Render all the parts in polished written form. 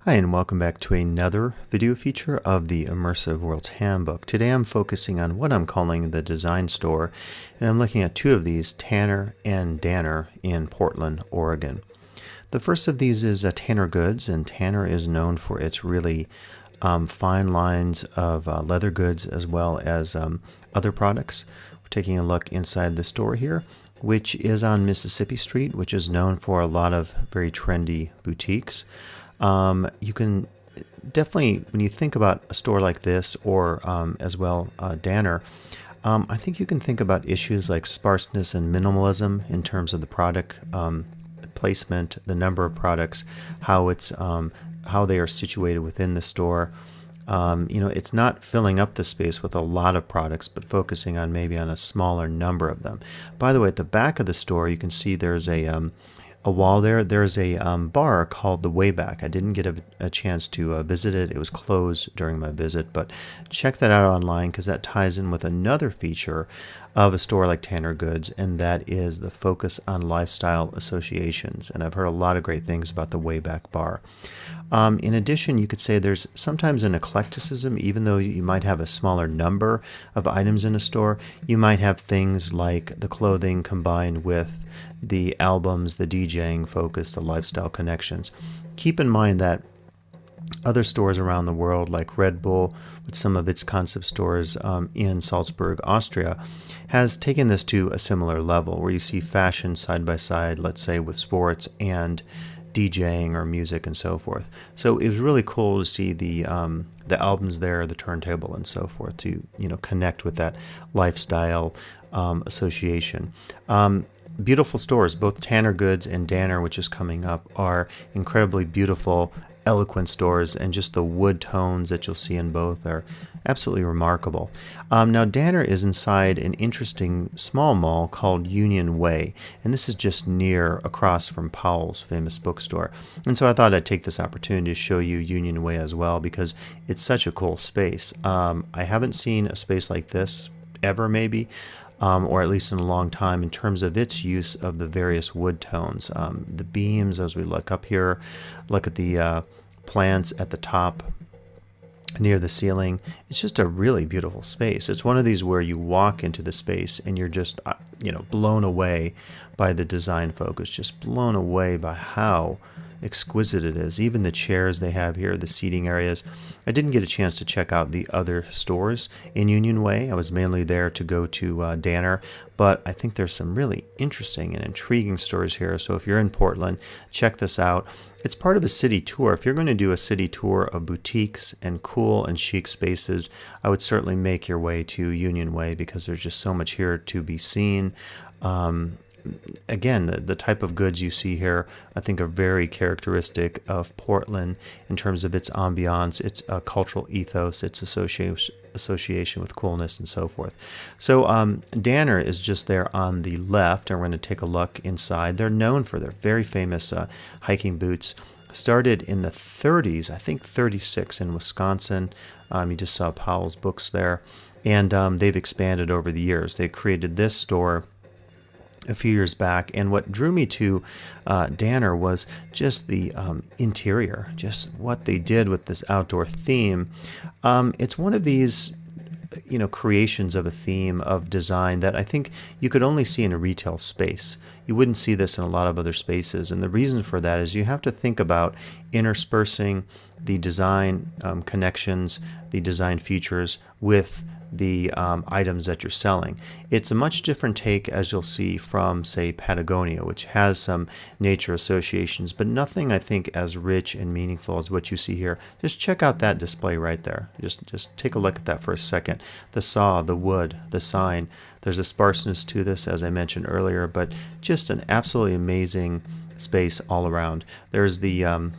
Hi, and welcome back to another video feature of the Immersive Worlds Handbook. Today I'm focusing on what I'm calling the design store, and I'm looking at two of these, Tanner and Danner in Portland, Oregon. The first of these is Tanner Goods, and Tanner is known for its really fine lines of leather goods as well as other products. We're taking a look inside the store here, which is on Mississippi Street, which is known for a lot of very trendy boutiques. You can definitely, when you think about a store like this or as well Danner, I think you can think about issues like sparseness and minimalism in terms of the product placement, the number of products, how they are situated within the store. It's not filling up the space with a lot of products, but focusing on maybe on a smaller number of them. By the way, at the back of the store, you can see there's a wall there. There's a bar called the Wayback. I didn't get a chance to visit it. It was closed during my visit, but check that out online because that ties in with another feature of a store like Tanner Goods, and that is the focus on lifestyle associations. And I've heard a lot of great things about the Wayback bar. In addition, you could say there's sometimes an eclecticism. Even though you might have a smaller number of items in a store, you might have things like the clothing combined with the albums, the DJing focus, the lifestyle connections. Keep in mind that other stores around the world, like Red Bull, with some of its concept stores in Salzburg, Austria, has taken this to a similar level where you see fashion side by side, let's say with sports and DJing or music and so forth. So it was really cool to see the albums there, the turntable and so forth, to connect with that lifestyle association. Beautiful stores, both Tanner Goods and Danner, which is coming up, are incredibly beautiful, eloquent stores, and just the wood tones that you'll see in both are absolutely remarkable. Now, Danner is inside an interesting small mall called Union Way, and this is just across from Powell's famous bookstore. And so I thought I'd take this opportunity to show you Union Way as well, because it's such a cool space. I haven't seen a space like this ever, maybe. Or at least in a long time, in terms of its use of the various wood tones. The beams, as we look up here, look at the plants at the top near the ceiling. It's just a really beautiful space. It's one of these where you walk into the space and you're just blown away by the design focus, just blown away by how exquisite it is. Even the chairs they have here, the seating areas. I didn't get a chance to check out the other stores in Union Way. I was mainly there to go to Danner, but I think there's some really interesting and intriguing stores here. So if you're in Portland, check this out. It's part of a city tour. If you're going to do a city tour of boutiques and cool and chic spaces, I would certainly make your way to Union Way because there's just so much here to be seen. Again, the type of goods you see here, I think, are very characteristic of Portland in terms of its ambiance, its cultural ethos, its association with coolness, and so forth. So Danner is just there on the left, and we're going to take a look inside. They're known for their very famous hiking boots. Started in the 30s, I think 36 in Wisconsin. You just saw Powell's books there, and they've expanded over the years. They created this store a few years back, and what drew me to Danner was just the interior, just what they did with this outdoor theme. It's one of these creations of a theme of design that I think you could only see in a retail space. You wouldn't see this in a lot of other spaces, and the reason for that is you have to think about interspersing the design connections, the design features with the items that you're selling. It's a much different take, as you'll see, from, say, Patagonia, which has some nature associations, but nothing, I think, as rich and meaningful as what you see here. Just check out that display right there. Just take a look at that for a second. The saw, the wood, the sign. There's a sparseness to this, as I mentioned earlier, but just an absolutely amazing space all around. There's the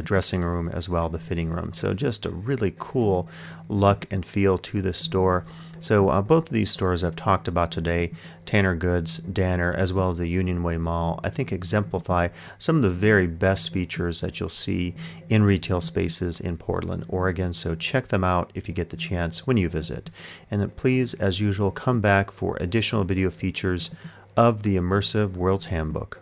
dressing room as well, the fitting room. So just a really cool look and feel to this store. So both of these stores I've talked about today, Tanner Goods, Danner, as well as the Union Way Mall, I think exemplify some of the very best features that you'll see in retail spaces in Portland, Oregon. So check them out if you get the chance when you visit. And then please, as usual, come back for additional video features of the Immersive Worlds Handbook.